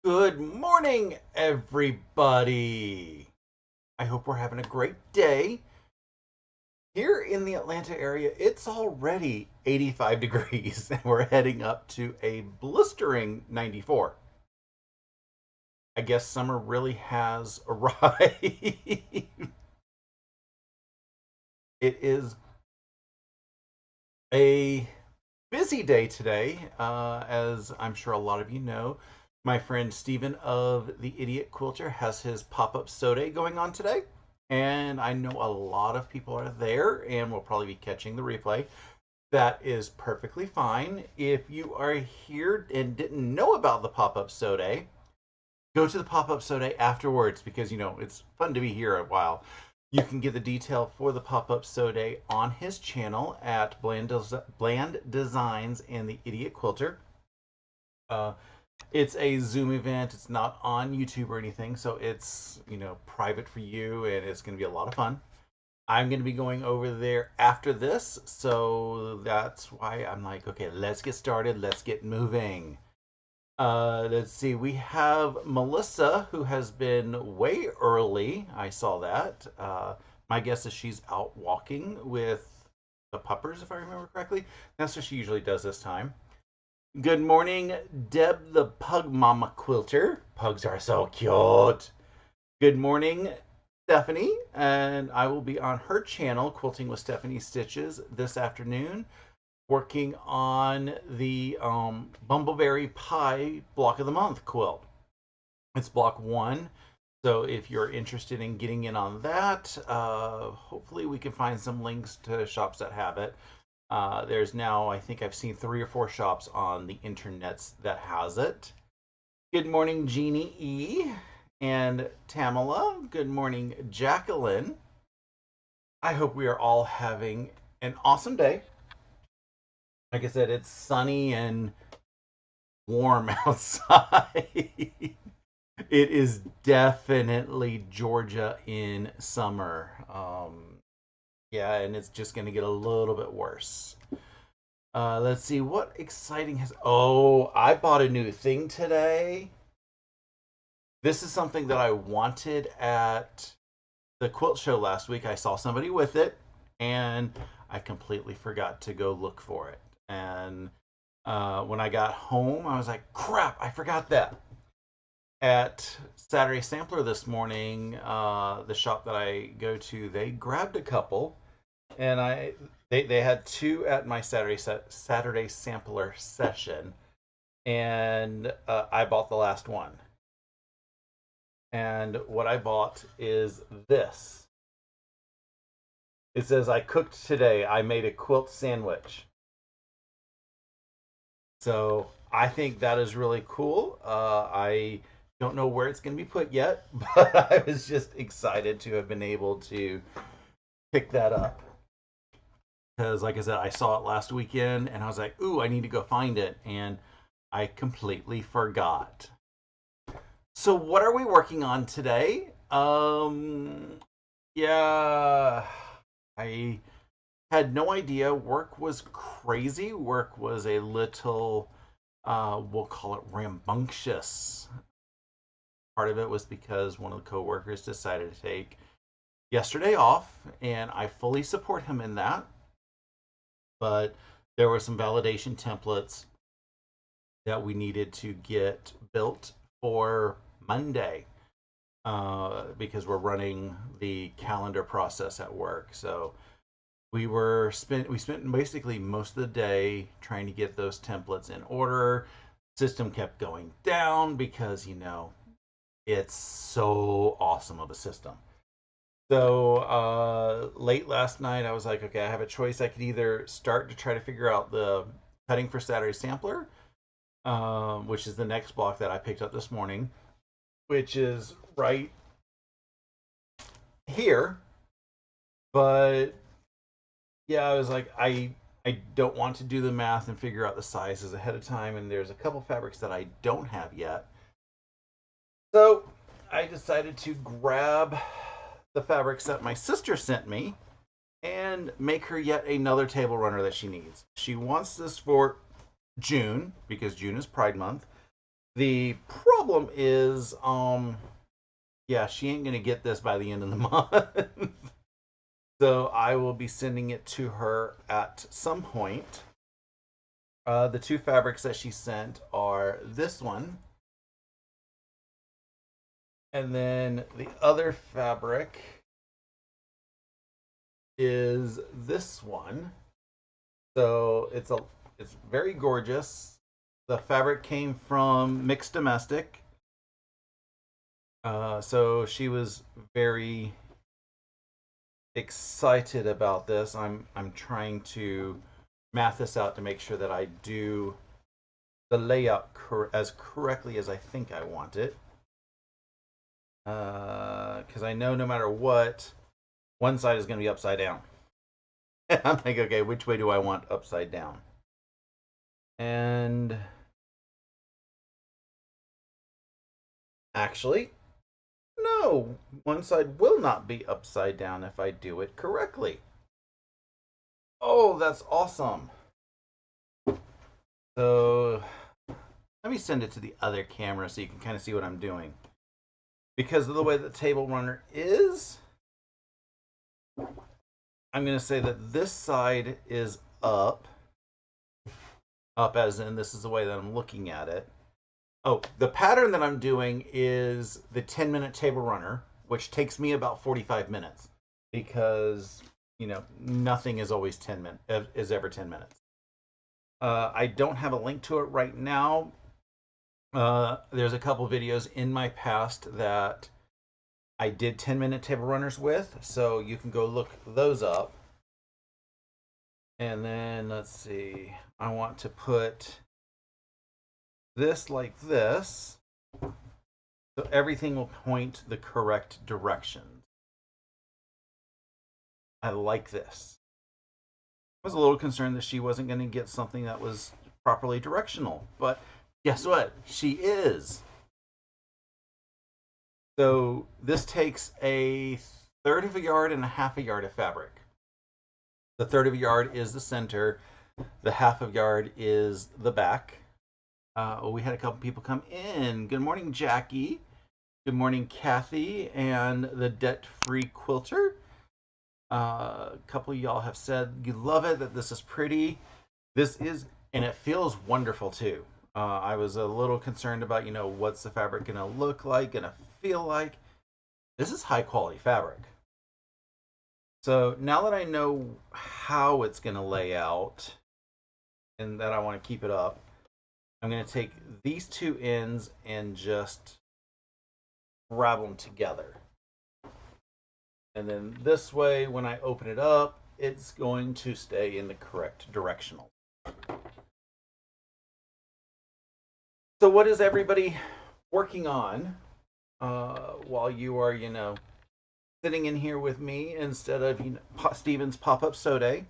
Good morning, everybody. I hope we're having a great day. Here in the Atlanta area, it's already 85 degrees, and we're heading up to a blistering 94. I guess summer really has arrived. It is a busy day today, as I'm sure a lot of you know. My friend Steven of the Idiot Quilter has his pop-up sew day going on today. And I know a lot of people are there and will probably be catching the replay. That is perfectly fine. If you are here and didn't know about the pop-up sew day, go to the pop-up sew day afterwards because it's fun to be here a while. You can get the detail for the pop-up sew day on his channel at Bland Designs and the Idiot Quilter. Uh, it's a Zoom event. It's not on YouTube or anything, so it's private for you, and it's going to be a lot of fun. I'm going to be going over there after this, so that's why I'm like, okay, let's get started. Let's get moving. Let's see. We have Melissa, who has been way early. I saw that. My guess is she's out walking with the puppers, if I remember correctly. That's what she usually does this time. Good morning, Deb the Pug Mama Quilter. Pugs are so cute. Good morning, Stephanie, and I will be on her channel, Quilting with Stephanie Stitches, this afternoon, working on the Bumbleberry Pie Block of the Month quilt. It's block 1, so if you're interested in getting in on that, hopefully we can find some links to shops that have it. There's now, I think I've seen 3 or 4 shops on the internets that has it. Good morning, Jeannie E. and Tamala. Good morning, Jacqueline. I hope we are all having an awesome day. Like I said, it's sunny and warm outside. It is definitely Georgia in summer. Yeah, and it's just going to get a little bit worse. Let's see what exciting has. Oh, I bought a new thing today. This is something that I wanted at the quilt show last week. I saw somebody with it, and I completely forgot to go look for it. And when I got home, I was like, crap, I forgot that. At Saturday Sampler this morning, the shop that I go to, they grabbed a couple, and they had 2 at my Saturday Sampler session, and I bought the last one. And what I bought is this. It says, I cooked today. I made a quilt sandwich. So I think that is really cool. I don't know where it's going to be put yet, but I was just excited to have been able to pick that up. Because, like I said, I saw it last weekend and I was like, ooh, I need to go find it. And I completely forgot. So, what are we working on today? Yeah, I had no idea. Work was crazy. Work was a little, we'll call it rambunctious. Part of it was because one of the coworkers decided to take yesterday off, and I fully support him in that. But there were some validation templates that we needed to get built for Monday because we're running the calendar process at work. So we spent basically most of the day trying to get those templates in order. System kept going down because it's so awesome of a system. So late last night, I was like, okay, I have a choice. I could either start to try to figure out the cutting for Saturday Sampler, which is the next block that I picked up this morning, which is right here. But yeah, I was like, I don't want to do the math and figure out the sizes ahead of time, and there's a couple fabrics that I don't have yet. So I decided to grab the fabrics that my sister sent me and make her yet another table runner that she needs. She wants this for June because June is Pride Month. The problem is, yeah, she ain't gonna get this by the end of the month. So I will be sending it to her at some point. The two fabrics that she sent are this one, and then the other fabric is this one. So it's very gorgeous. The fabric came from Mixed Domestic. So she was very excited about this. I'm trying to math this out to make sure that I do the layout as correctly as I think I want it. Because I know no matter what, one side is going to be upside down. I'm like, okay, which way do I want upside down? And actually, no, one side will not be upside down if I do it correctly. Oh, that's awesome. So let me send it to the other camera so you can kind of see what I'm doing. Because of the way the table runner is, I'm going to say that this side is up. Up as in this is the way that I'm looking at it. Oh, the pattern that I'm doing is the 10-minute table runner, which takes me about 45 minutes because, you know, nothing is always 10 minutes, is ever 10 minutes. I don't have a link to it right now. There's a couple videos in my past that I did 10-minute table runners with, so you can go look those up. And then let's see, I want to put this like this, so everything will point the correct direction. I like this. I was a little concerned that she wasn't going to get something that was properly directional, but guess what? She is. So this takes a third of a yard and a half a yard of fabric. The third of a yard is the center. The half of a yard is the back. We had a couple people come in. Good morning, Jackie. Good morning, Kathy, and the debt-free quilter. A couple of y'all have said you love it, that this is pretty. This is, and it feels wonderful too. I was a little concerned about, you know, what's the fabric going to look like, going to feel like. This is high quality fabric. So now that I know how it's going to lay out and that I want to keep it up, I'm going to take these two ends and just grab them together. And then this way, when I open it up, it's going to stay in the correct directional. So what is everybody working on while you are, you know, sitting in here with me instead of, you know, Steven's pop-up sew day?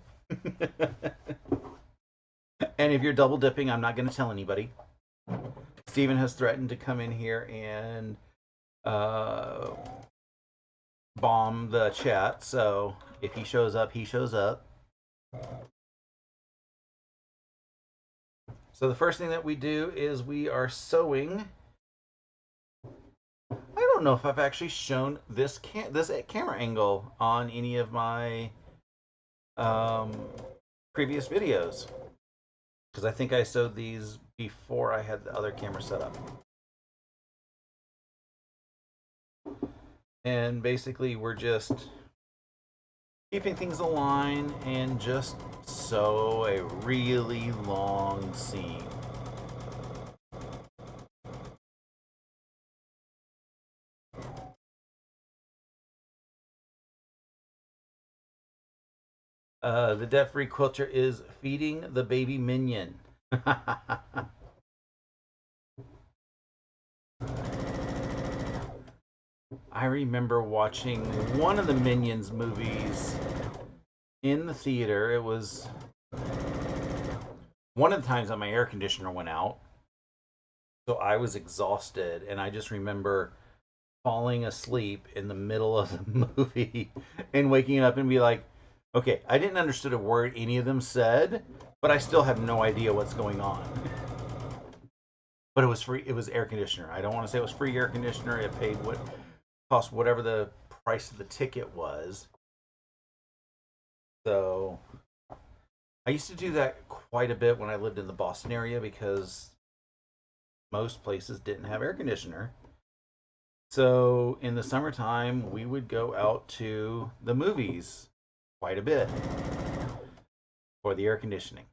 And if you're double dipping, I'm not going to tell anybody. Steven has threatened to come in here and bomb the chat, so if he shows up, he shows up. So the first thing that we do is we are sewing. I don't know if I've actually shown this camera angle on any of my previous videos, because I think I sewed these before I had the other camera set up. And basically we're just keeping things aligned and just sew a really long seam. The debt-free quilter is feeding the baby minion. I remember watching one of the Minions movies in the theater. It was one of the times that my air conditioner went out. So I was exhausted, and I just remember falling asleep in the middle of the movie and waking up and be like, okay, I didn't understand a word any of them said, but I still have no idea what's going on. but it was free. It was air conditioner. I don't want to say it was free air conditioner. It paid what cost whatever the price of the ticket was. So I used to do that quite a bit when I lived in the Boston area because most places didn't have air conditioner. So in the summertime, we would go out to the movies quite a bit for the air conditioning.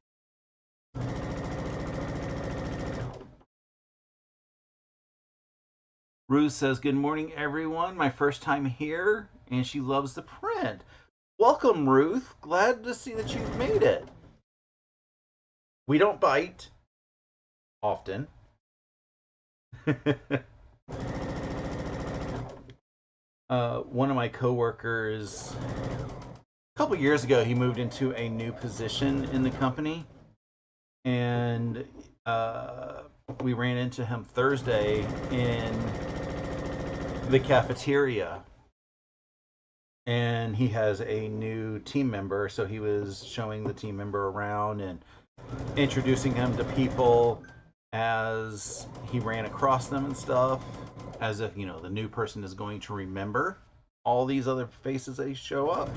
Ruth says, "Good morning, everyone. My first time here, and she loves the print." Welcome, Ruth. Glad to see that you've made it. We don't bite often. One of my coworkers, a couple years ago, he moved into a new position in the company, and we ran into him Thursday in the cafeteria, and he has a new team member, so he was showing the team member around and introducing him to people as he ran across them and stuff, as if, you know, the new person is going to remember all these other faces that show up.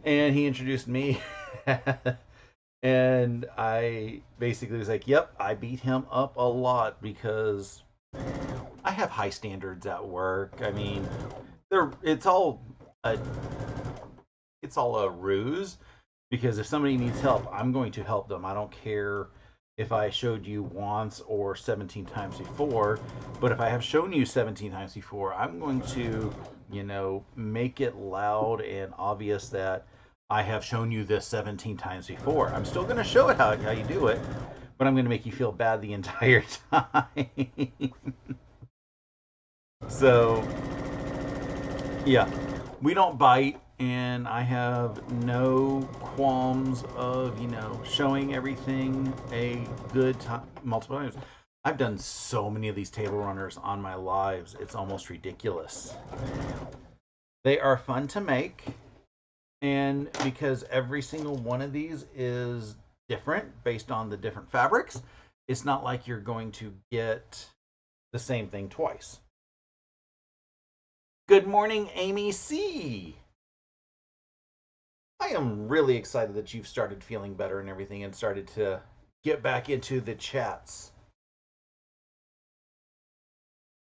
And he introduced me. And I basically was like, yep, I beat him up a lot because I have high standards at work. I mean, it's all a ruse, because if somebody needs help, I'm going to help them. I don't care if I showed you once or 17 times before, but if I have shown you 17 times before, I'm going to, you know, make it loud and obvious that I have shown you this 17 times before. I'm still going to show it how you do it, but I'm going to make you feel bad the entire time. So, yeah, we don't bite, and I have no qualms of, you know, showing everything a good time multiple times. I've done so many of these table runners on my lives, it's almost ridiculous. They are fun to make, and because every single one of these is different based on the different fabrics, it's not like you're going to get the same thing twice. Good morning, Amy C. I am really excited that you've started feeling better and everything and started to get back into the chats.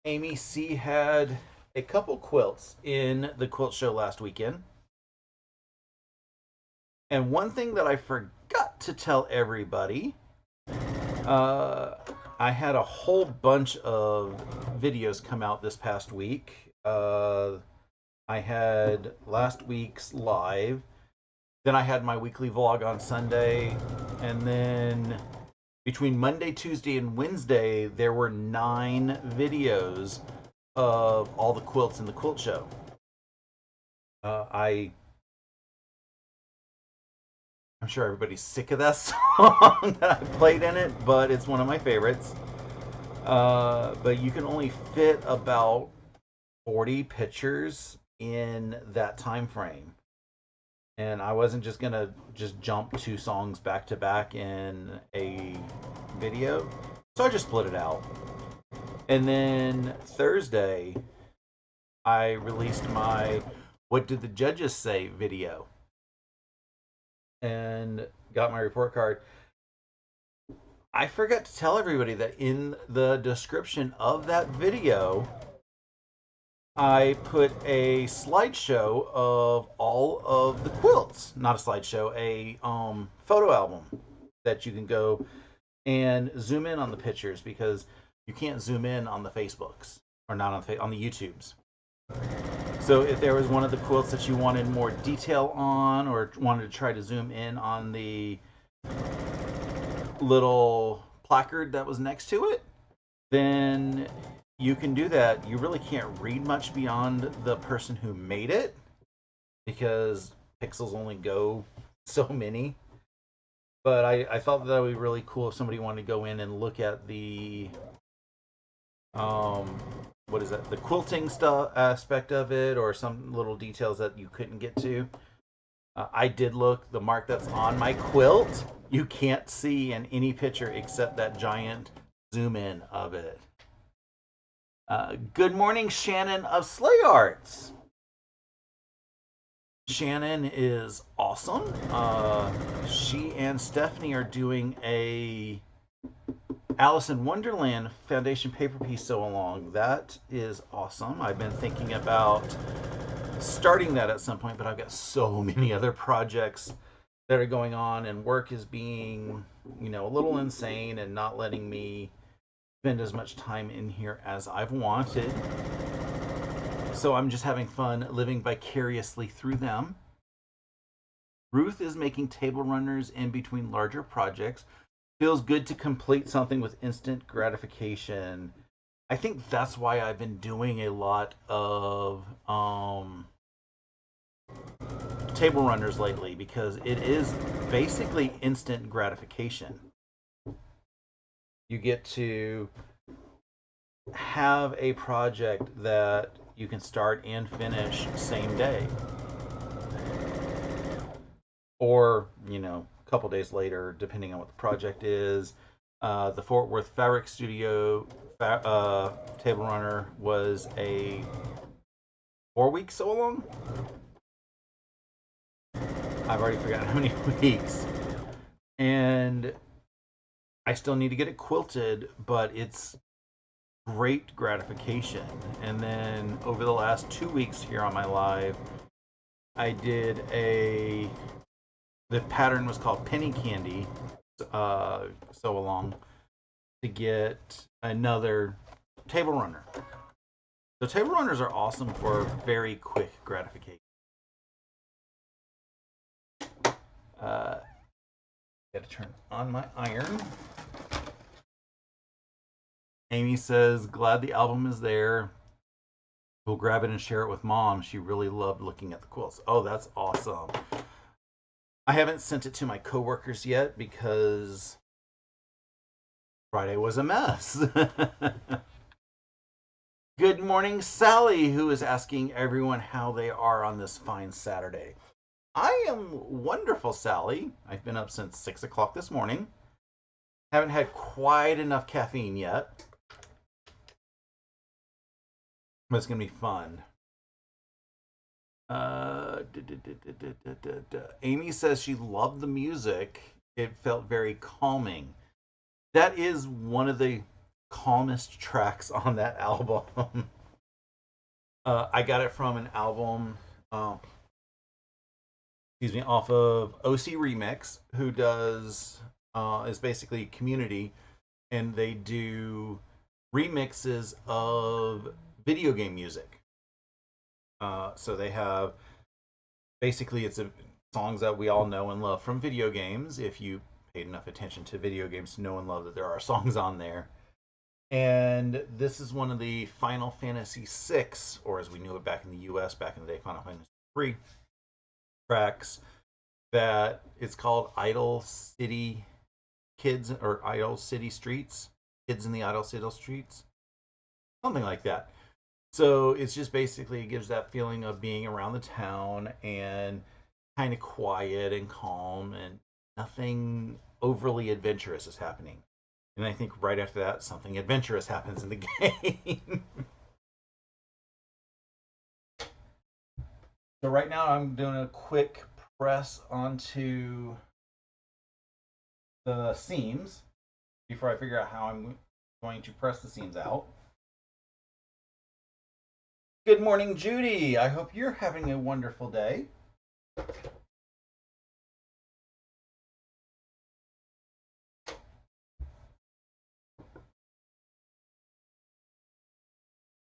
Amy C had a couple quilts in the quilt show last weekend. And one thing that I forgot to tell everybody, I had a whole bunch of videos come out this past week. I had last week's live, then I had my weekly vlog on Sunday, and then between Monday, Tuesday, and Wednesday, there were 9 videos of all the quilts in the quilt show. I'm sure everybody's sick of that song that I played in it, but it's one of my favorites. But you can only fit about 40 pictures in that time frame, and I wasn't just gonna jump 2 songs back to back in a video, so I just split it out. And then Thursday I released my "What Did the Judges Say" video and got my report card. I forgot to tell everybody that in the description of that video I put a slideshow of all of the quilts. Not a slideshow, a photo album that you can go and zoom in on the pictures, because you can't zoom in on the Facebooks, or not on the YouTubes. So if there was one of the quilts that you wanted more detail on, or wanted to try to zoom in on the little placard that was next to it, then you can do that. You really can't read much beyond the person who made it, because pixels only go so many. But I thought that would be really cool if somebody wanted to go in and look at the what is that, the quilting stuff aspect of it, or some little details that you couldn't get to. I did look. The mark that's on my quilt, you can't see in any picture except that giant zoom in of it. Good morning, Shannon of Sleigh Arts. Shannon is awesome. She and Stephanie are doing a Alice in Wonderland foundation paper piece sew along. That is awesome. I've been thinking about starting that at some point, but I've got so many other projects that are going on, and work is being, a little insane and not letting me spend as much time in here as I've wanted. So I'm just having fun living vicariously through them. Ruth is making table runners in between larger projects. Feels good to complete something with instant gratification. I think that's why I've been doing a lot of table runners lately, because it is basically instant gratification. You get to have a project that you can start and finish same day, or a couple days later, depending on what the project is. The Fort Worth Fabric Studio table runner was a 4-week sew along. I've already forgotten how many weeks, and I still need to get it quilted, but it's great gratification. And then over the last 2 weeks here on my live, I did the pattern was called Penny Candy sew along to get another table runner. So table runners are awesome for very quick gratification. Got to turn on my iron. Amy says, glad the album is there. We'll grab it and share it with Mom. She really loved looking at the quilts. Oh, that's awesome. I haven't sent it to my coworkers yet because Friday was a mess. Good morning, Sally, who is asking everyone how they are on this fine Saturday. I am wonderful, Sally. I've been up since 6 o'clock this morning. Haven't had quite enough caffeine yet, but it's going to be fun. Amy says she loved the music. It felt very calming. That is one of the calmest tracks on that album. I got it from an album, off of OC Remix, who is basically Community, and they do remixes of video game music. So they have, basically, it's songs that we all know and love from video games. If you paid enough attention to video games to know and love that there are songs on there. And this is one of the Final Fantasy VI, or as we knew it back in the US back in the day, Final Fantasy III tracks, that it's called Idle City Kids, or Idle City Streets, Kids in the Idle City Streets, something like that. So it's just basically, it gives that feeling of being around the town and kind of quiet and calm, and nothing overly adventurous is happening. And I think right after that, something adventurous happens in the game. So right now I'm doing a quick press onto the seams before I figure out how I'm going to press the seams out. Good morning, Judy. I hope you're having a wonderful day.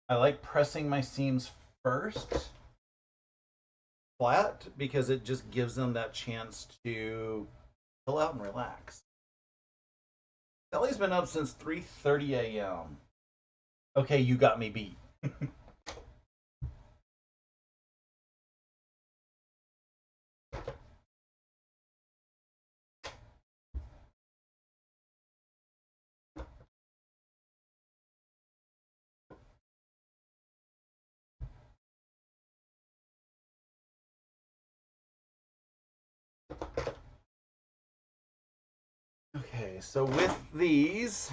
I like pressing my seams first flat because it just gives them that chance to chill out and relax. Sally's been up since 3:30 a.m. Okay, you got me beat. Okay, so with these,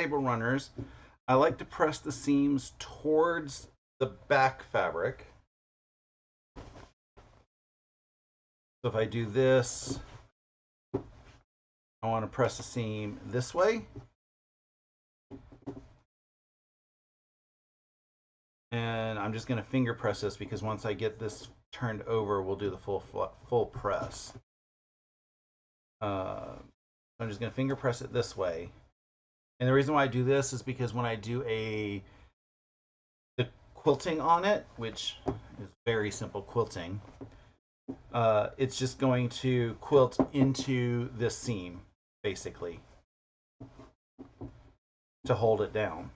table runners, I like to press the seams towards the back fabric. So if I do this, I want to press the seam this way. And I'm just going to finger press this because once I get this turned over, we'll do the full press. I'm just going to finger press it this way. And the reason why I do this is because when I do the quilting on it, which is very simple quilting, it's just going to quilt into this seam, basically, to hold it down.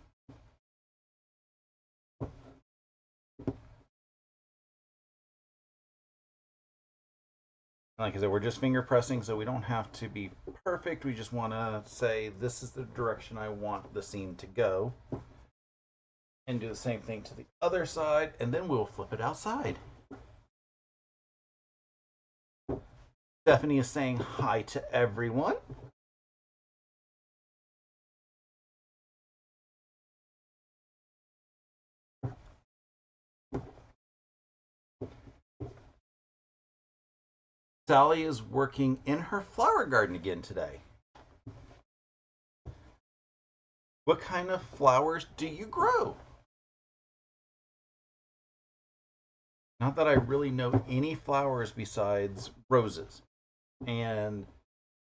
Like I said, we're just finger pressing, so we don't have to be perfect. We just want to say, this is the direction I want the seam to go. And do the same thing to the other side, and then we'll flip it outside. Stephanie is saying hi to everyone. Sally is working in her flower garden again today. What kind of flowers do you grow? Not that I really know any flowers besides roses and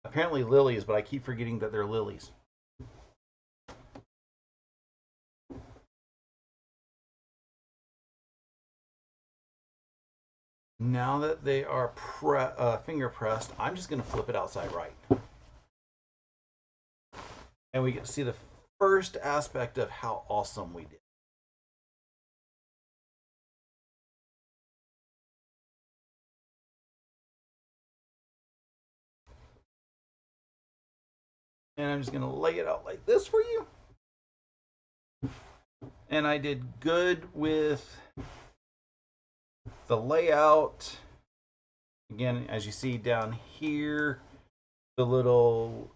apparently lilies, but I keep forgetting that they're lilies. Now that they are finger pressed, I'm just going to flip it outside right. And we get to see the first aspect of how awesome we did. And I'm just going to lay it out like this for you. And I did good with the layout. Again, as you see down here, the little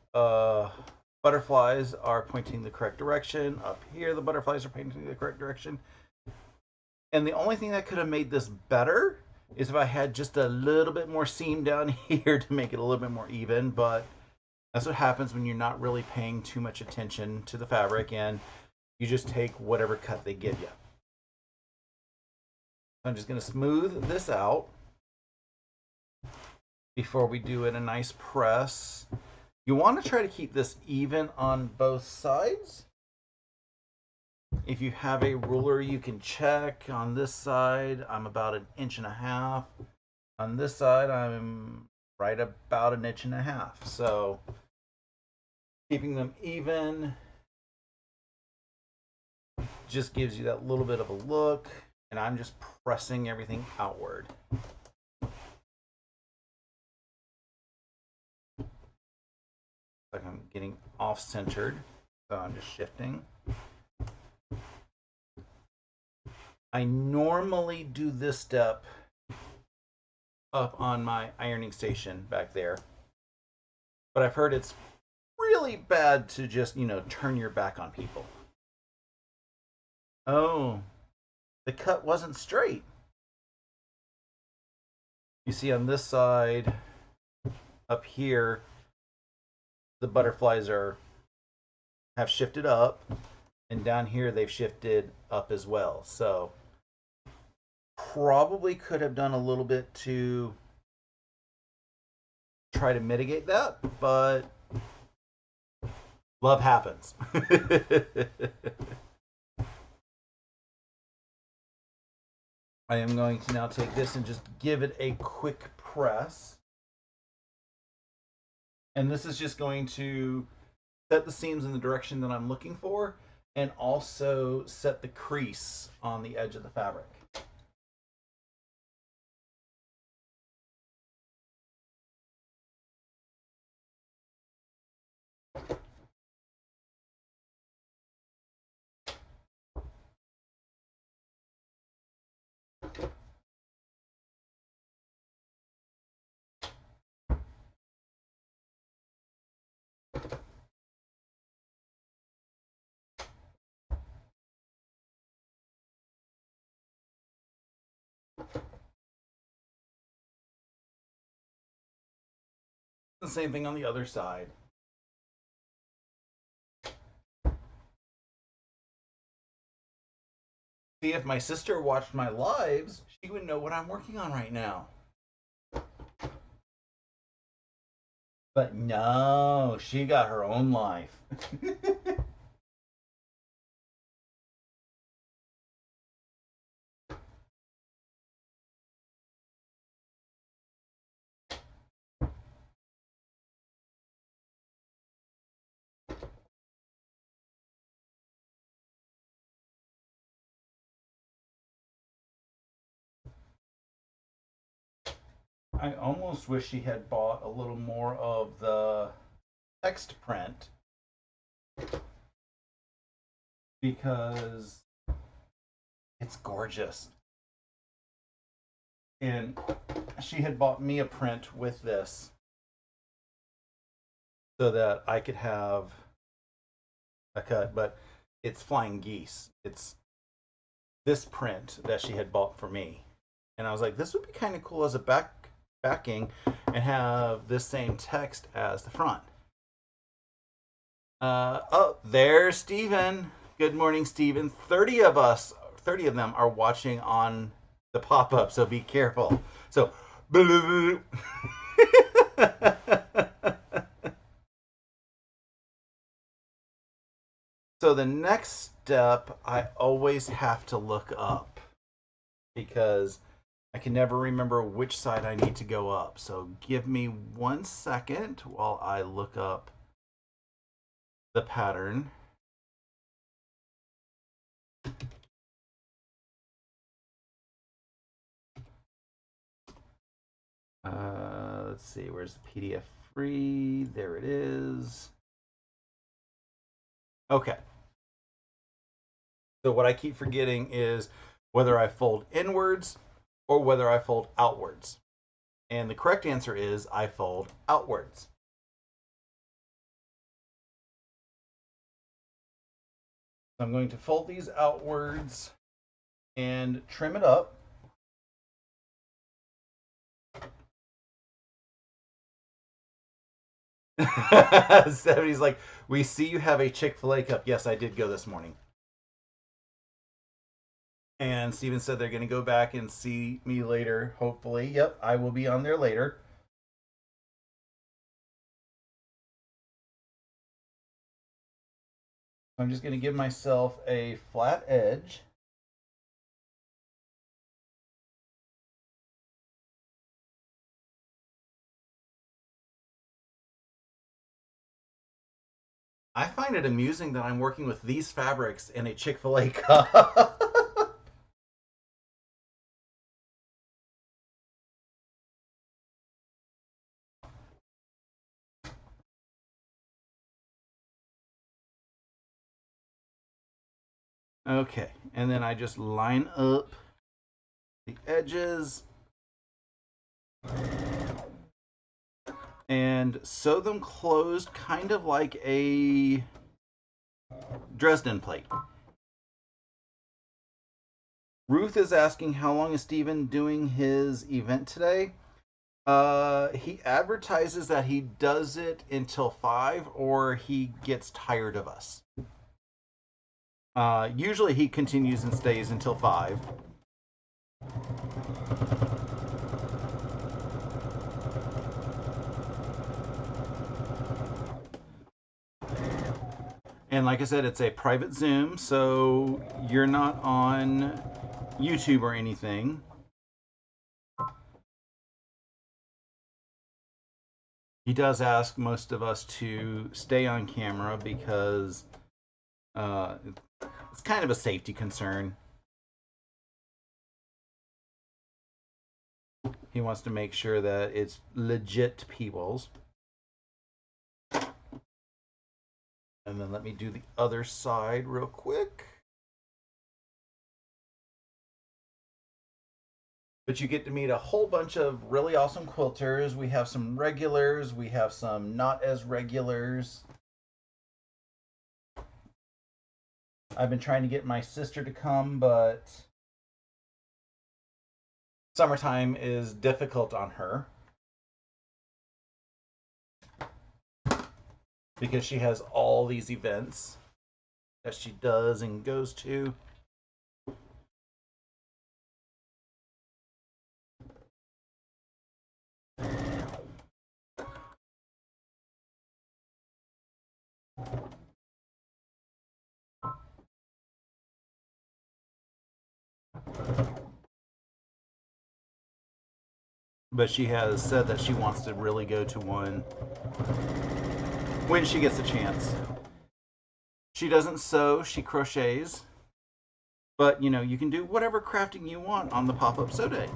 butterflies are pointing the correct direction. Up here, the butterflies are pointing the correct direction. And the only thing that could have made this better is if I had just a little bit more seam down here to make it a little bit more even, but that's what happens when you're not really paying too much attention to the fabric and you just take whatever cut they give you. I'm just going to smooth this out before we do it a nice press. You want to try to keep this even on both sides. If you have a ruler, you can check. On this side, I'm about 1.5 inches. On this side, I'm right about 1.5 inches. So keeping them even just gives you that little bit of a look. And I'm just pressing everything outward. Like I'm getting off-centered, so I'm just shifting. I normally do this step up on my ironing station back there, but I've heard it's really bad to just, turn your back on people. Oh, the cut wasn't straight. You see on this side, up here, the butterflies have shifted up, and down here they've shifted up as well. So probably could have done a little bit to try to mitigate that, but love happens. I am going to now take this and just give it a quick press. And this is just going to set the seams in the direction that I'm looking for and also set the crease on the edge of the fabric. same thing on the other side. See, if my sister watched my lives, she would know what I'm working on right now. But no, she got her own life. I almost wish she had bought a little more of the text print because it's gorgeous. And she had bought me a print with this so that I could have a cut, but it's flying geese. It's this print that she had bought for me. And I was like, this would be kind of cool as a backing and have this same text as the front. Oh, there's Steven. Good morning, Steven. 30 of them are watching on the pop-up, so be careful. So, so the next step, I always have to look up because I can never remember which side I need to go up. So give me 1 second while I look up the pattern. Let's see, where's the PDF free? There it is. Okay. So what I keep forgetting is whether I fold inwards or whether I fold outwards. And the correct answer is I fold outwards. So I'm going to fold these outwards and trim it up. Stephanie's like, we see you have a Chick-fil-A cup. Yes, I did go this morning. And Steven said they're going to go back and see me later, hopefully. Yep, I will be on there later. I'm just going to give myself a flat edge. I find it amusing that I'm working with these fabrics in a Chick-fil-A cup. Okay, and then I just line up the edges and sew them closed, kind of like a Dresden plate. Ruth is asking how long is Steven doing his event today? He advertises that he does it until 5 or he gets tired of us. Usually he continues and stays until 5. And like I said, it's a private Zoom, so you're not on YouTube or anything. He does ask most of us to stay on camera because it's kind of a safety concern. He wants to make sure that it's legit people's. And then let me do the other side real quick. But you get to meet a whole bunch of really awesome quilters. We have some regulars. We have some not as regulars. I've been trying to get my sister to come, but summertime is difficult on her. because she has all these events that she does and goes to. But she has said that she wants to really go to one when she gets a chance. She doesn't sew, she crochets. But you know, you can do whatever crafting you want on the pop-up sew day.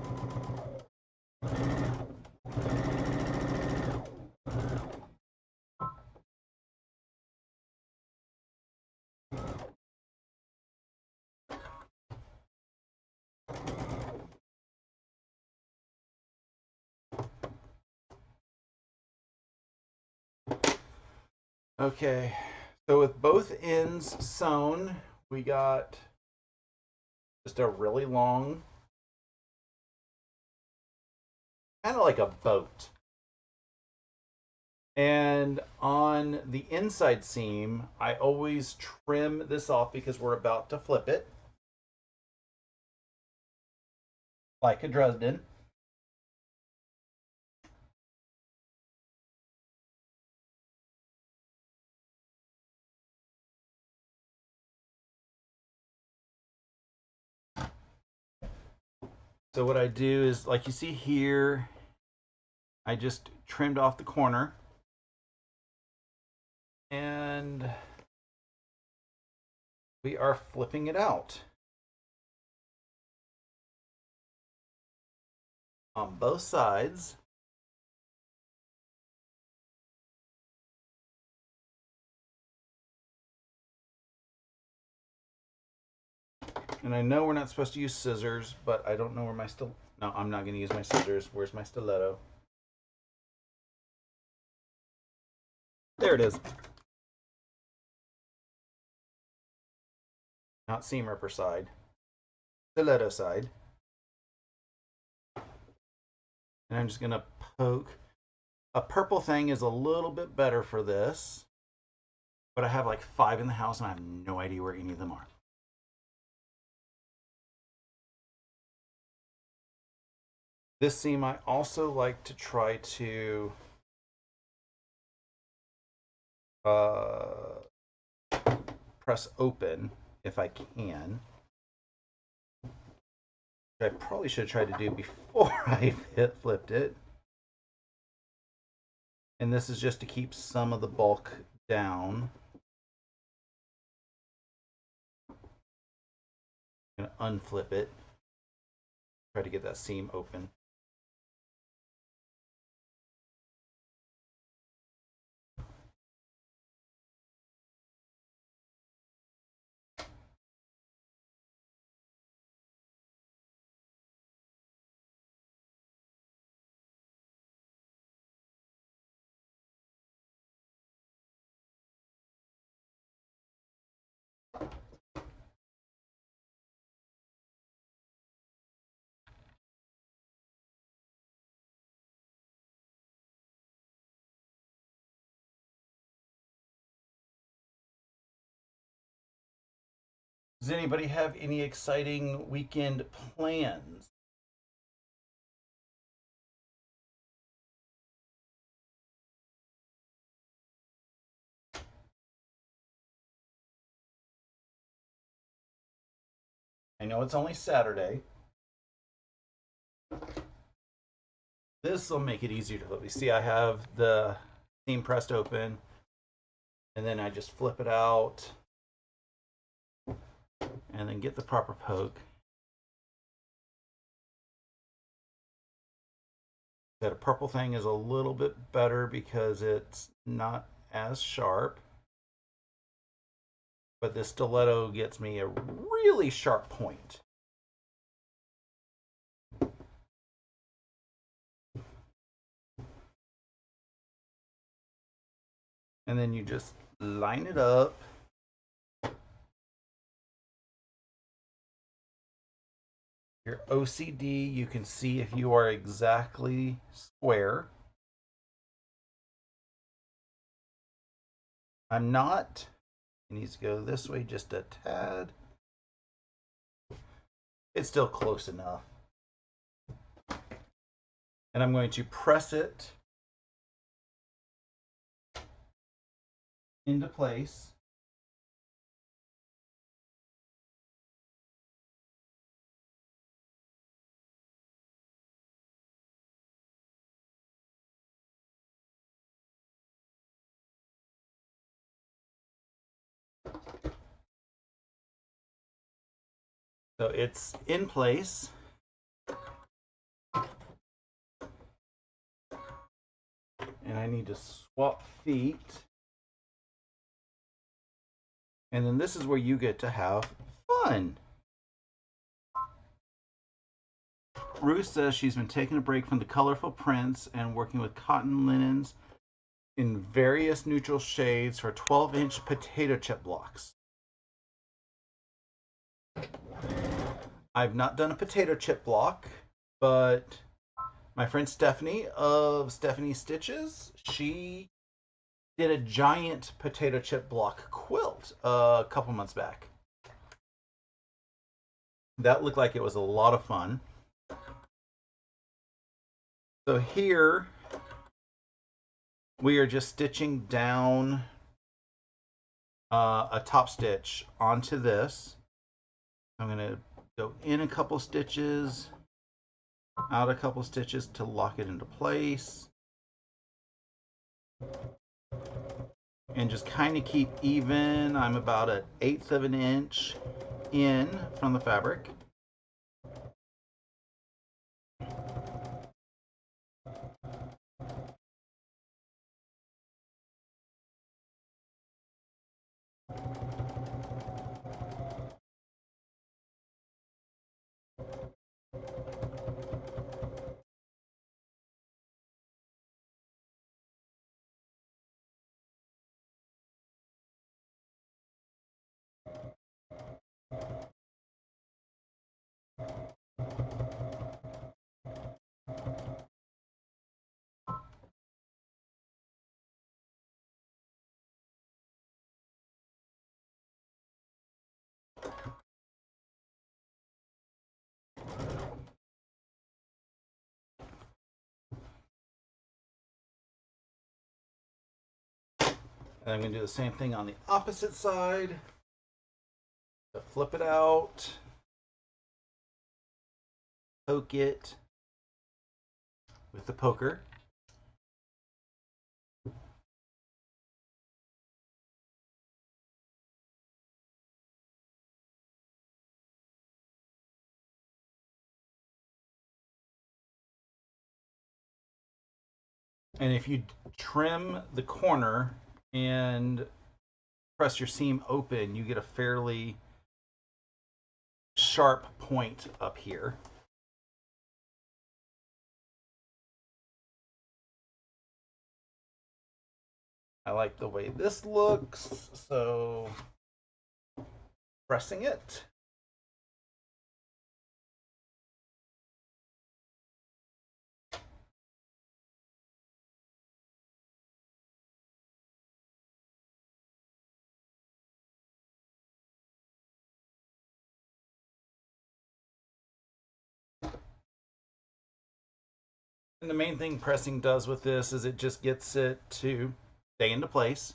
Okay, so with both ends sewn, we got just a really long, kind of like a boat. And on the inside seam, I always trim this off because we're about to flip it, like a Dresden. So what I do is, like you see here, I just trimmed off the corner. And we are flipping it out on both sides. And I know we're not supposed to use scissors, but I don't know where my no, I'm not going to use my scissors. Where's my stiletto? There it is. Not seam ripper side, stiletto side. And I'm just going to poke. A purple thing is a little bit better for this, but I have like 5 in the house and I have no idea where any of them are. This seam I also like to try to press open if I can. I probably should have tried to do before I flipped it. And this is just to keep some of the bulk down. I'm going to unflip it. Try to get that seam open. Does anybody have any exciting weekend plans? I know it's only Saturday. This will make it easier to flip. You see, I have the seam pressed open, and then I just flip it out, and then get the proper poke. That purple thing is a little bit better because it's not as sharp. But this stiletto gets me a really sharp point. And then you just line it up. Your OCD, you can see if you are exactly square. I'm not. It needs to go this way just a tad. It's still close enough. And I'm going to press it into place. So it's in place. And I need to swap feet. And then this is where you get to have fun. Ruth says she's been taking a break from the colorful prints and working with cotton linens in various neutral shades for 12-inch potato chip blocks. I've not done a potato chip block, but my friend Stephanie of Stephanie Stitches, she did a giant potato chip block quilt a couple months back. That looked like it was a lot of fun. So here we are just stitching down a top stitch onto this. I'm going to go in a couple stitches, out a couple stitches to lock it into place. And just kind of keep even. I'm about an 1/8 of an inch in from the fabric. And I'm going to do the same thing on the opposite side. So flip it out, poke it with the poker. And if you trim the corner and press your seam open, you get a fairly sharp point up here. I like the way this looks, so pressing it. And the main thing pressing does with this is it just gets it to stay into place.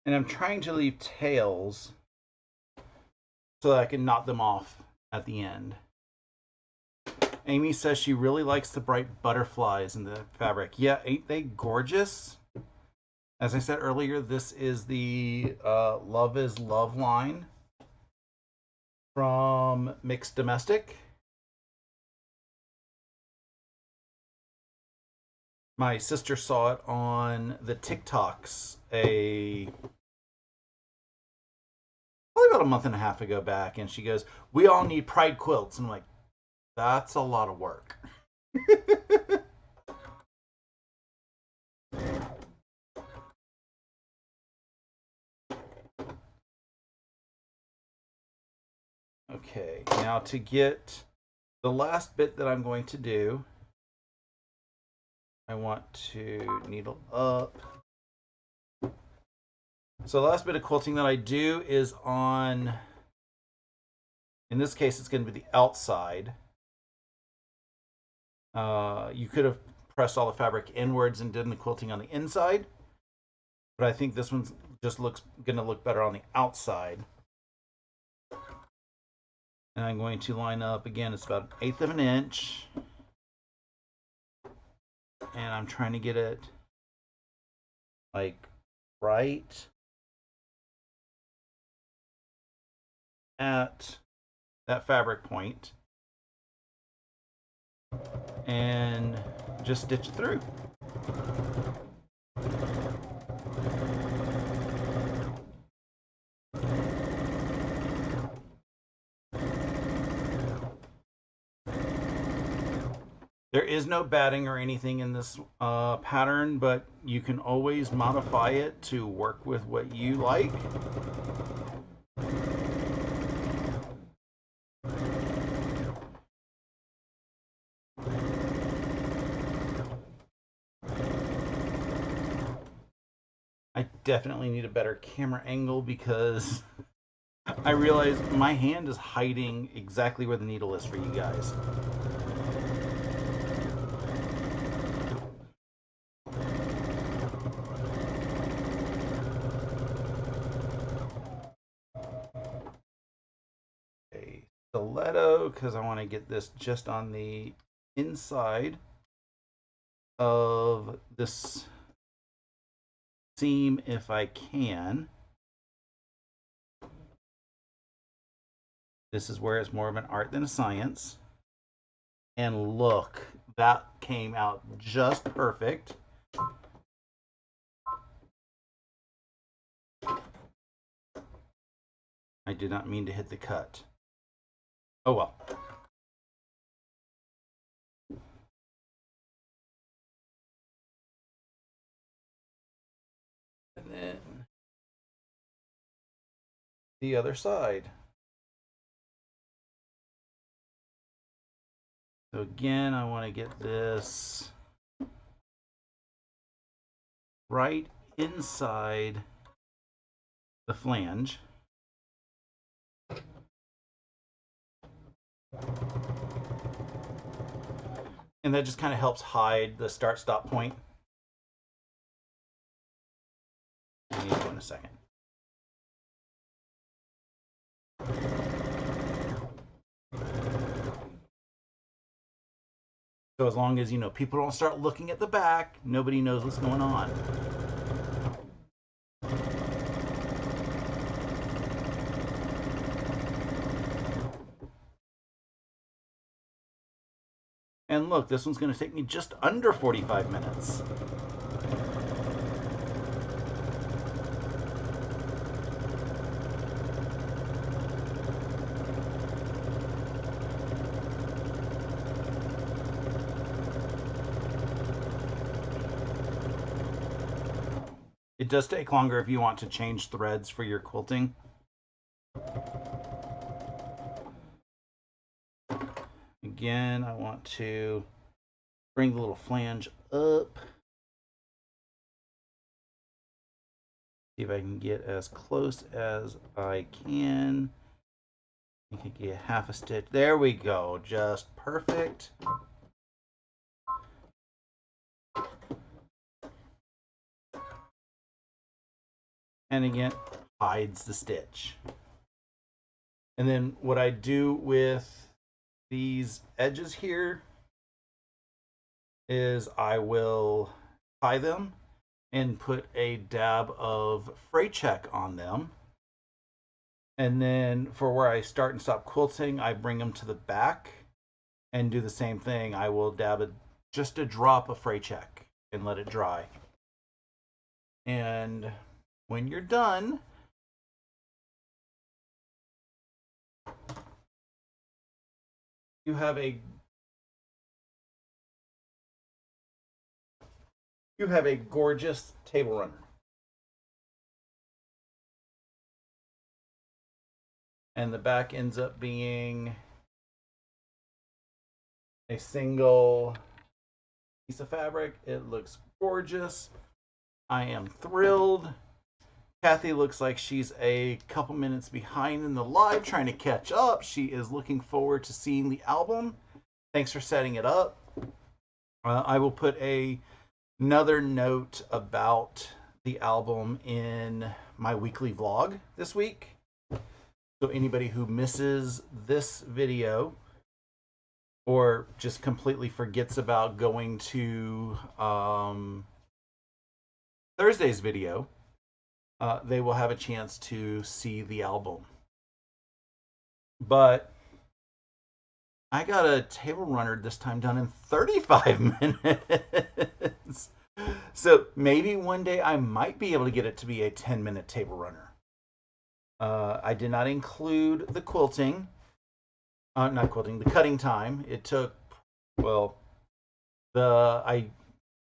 And I'm trying to leave tails so that I can knot them off at the end. Amy says she really likes the bright butterflies in the fabric. Yeah, ain't they gorgeous? As I said earlier, this is the Love is Love line from Mixed Domestic. My sister saw it on the TikToks probably about a month and a half ago back, and she goes, "We all need pride quilts." And I'm like, that's a lot of work. Okay, now to get the last bit that I'm going to do, I want to needle up. So the last bit of quilting that I do is on, in this case, it's going to be the outside. You could have pressed all the fabric inwards and did the quilting on the inside, but I think this one's just going to look better on the outside. And I'm going to line up, again, it's about 1/8 of an inch. And I'm trying to get it like right at that fabric point. And just stitch it through. There is no batting or anything in this pattern, but you can always modify it to work with what you like. I definitely need a better camera angle because I realize my hand is hiding exactly where the needle is for you guys. A stiletto because I want to get this just on the inside of this seam if I can. This is where it's more of an art than a science. And look, that came out just perfect. I did not mean to hit the cut. Oh well. And then the other side. So again, I want to get this right inside the flange. And that just kind of helps hide the start-stop point. I'll need to in a second. So as long as, you know, people don't start looking at the back, nobody knows what's going on. And look, this one's going to take me just under 45 minutes. It does take longer if you want to change threads for your quilting. Again, I want to bring the little flange up. See if I can get as close as I can. I can get half a stitch. There we go. Just perfect. And again, hides the stitch. And then what I do with these edges here is I will tie them and put a dab of fray check on them. And then for where I start and stop quilting, I bring them to the back and do the same thing. I will dab just a drop of fray check and let it dry. And when you're done, you have a gorgeous table runner. And the back ends up being a single piece of fabric. It looks gorgeous. I am thrilled. Kathy looks like she's a couple minutes behind in the live trying to catch up. She is looking forward to seeing the album. Thanks for setting it up. I will put another note about the album in my weekly vlog this week. So anybody who misses this video or just completely forgets about going to Thursday's video, they will have a chance to see the album. But I got a table runner this time done in 35 minutes. So maybe one day I might be able to get it to be a 10-minute table runner. I did not include the quilting. Not quilting, the cutting time. It took, well,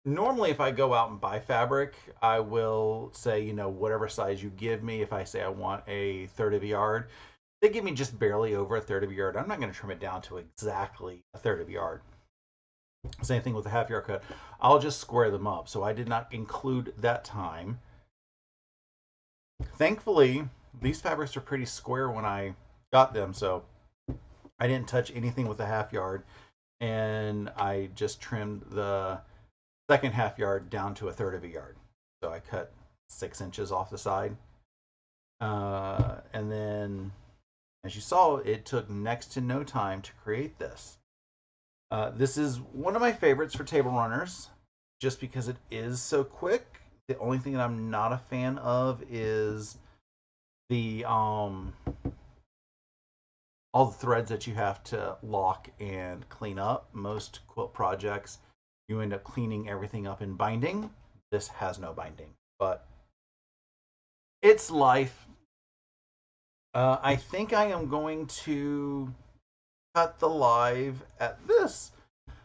normally if I go out and buy fabric, I will say, whatever size you give me. If I say I want a third of a yard, they give me just barely over a third of a yard. I'm not going to trim it down to exactly a third of a yard. Same thing with the half yard cut. I'll just square them up. So I did not include that time. Thankfully, these fabrics are pretty square when I got them, so I didn't touch anything with the half yard, and I just trimmed the second half yard down to a third of a yard. So I cut 6 inches off the side. And then, as you saw, it took next to no time to create this. This is one of my favorites for table runners, just because it is so quick. The only thing that I'm not a fan of is the all the threads that you have to lock and clean up. Most quilt projects, you end up cleaning everything up in binding. This has no binding, but it's life. I think I am going to cut the live at this.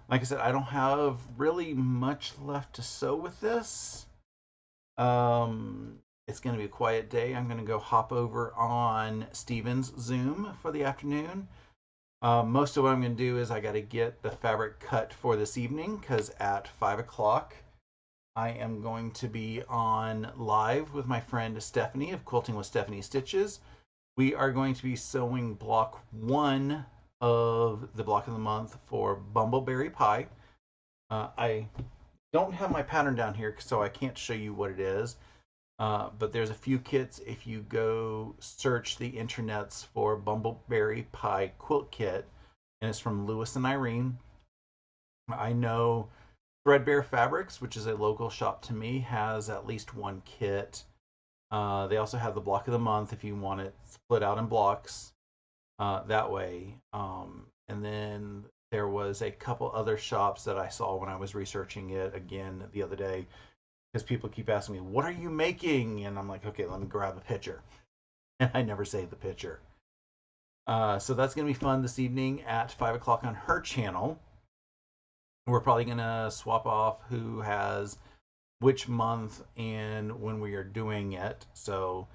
Like I said, I don't have really much left to sew with this. It's going to be a quiet day. I'm going to go hop over on Steven's Zoom for the afternoon. Most of what I'm going to do is I got to get the fabric cut for this evening, because at 5 o'clock I am going to be on live with my friend Stephanie of Quilting with Stephanie Stitches. We are going to be sewing block 1 of the block of the month for Bumbleberry Pie. I don't have my pattern down here, so I can't show you what it is. But there's a few kits. If you go search the internets for Bumbleberry Pie Quilt Kit, and it's from Lewis and Irene. I know Threadbare Fabrics, which is a local shop to me, has at least one kit. They also have the block of the month if you want it split out in blocks that way. And then there was a couple other shops that I saw when I was researching it again the other day, because people keep asking me, what are you making? And I'm like, okay, let me grab a picture. And I never save the picture. So that's going to be fun this evening at 5 o'clock on her channel. We're probably going to swap off who has which month and when we are doing it. So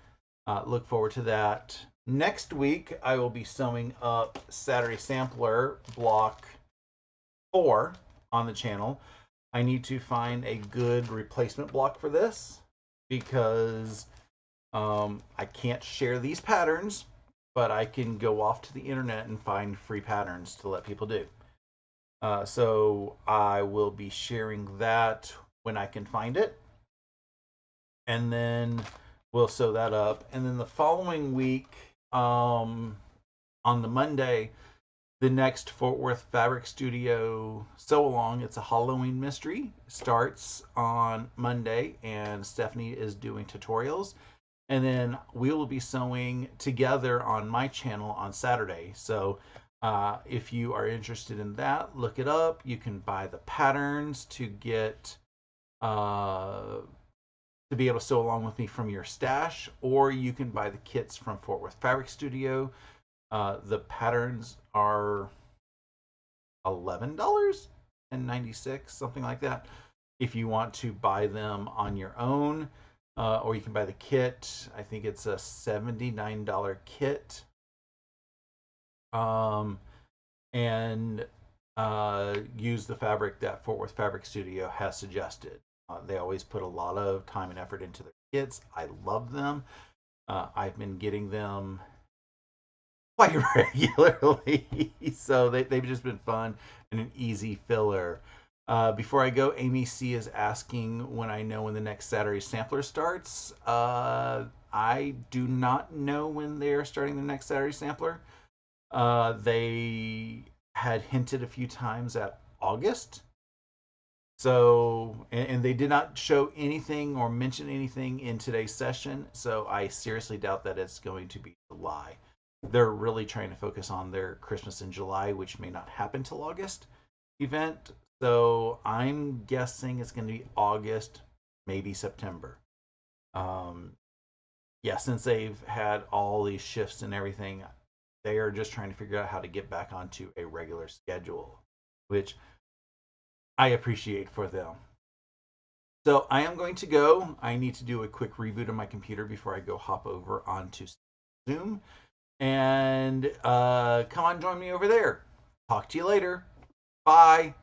look forward to that. Next week, I will be sewing up Saturday Sampler block 4 on the channel. I need to find a good replacement block for this, because I can't share these patterns, but I can go off to the internet and find free patterns to let people do. So I will be sharing that when I can find it, and then we'll sew that up. And then the following week, on the Monday, The next Fort Worth Fabric Studio sew along, it's a Halloween mystery, starts on Monday, and Stephanie is doing tutorials. And then we will be sewing together on my channel on Saturday. So if you are interested in that, look it up. You can buy the patterns to get to be able to sew along with me from your stash, or you can buy the kits from Fort Worth Fabric Studio. The patterns are $11.96, something like that. If you want to buy them on your own, or you can buy the kit. I think it's a $79 kit. And use the fabric that Fort Worth Fabric Studio has suggested. They always put a lot of time and effort into their kits. I love them. I've been getting them quite regularly, so they've just been fun and an easy filler. Before I go, Amy C is asking when I know when the next Saturday sampler starts. I do not know when they're starting the next Saturday sampler. They had hinted a few times at August. So, and they did not show anything or mention anything in today's session. So I seriously doubt that it's going to be July. They're really trying to focus on their Christmas in July, which may not happen till August event. So I'm guessing it's going to be August, maybe September. Yeah, since they've had all these shifts and everything, they are just trying to figure out how to get back onto a regular schedule, which I appreciate for them. So I am going to go. I need to do a quick reboot of my computer before I go hop over onto Zoom. And come on, join me over there. Talk to you later. Bye.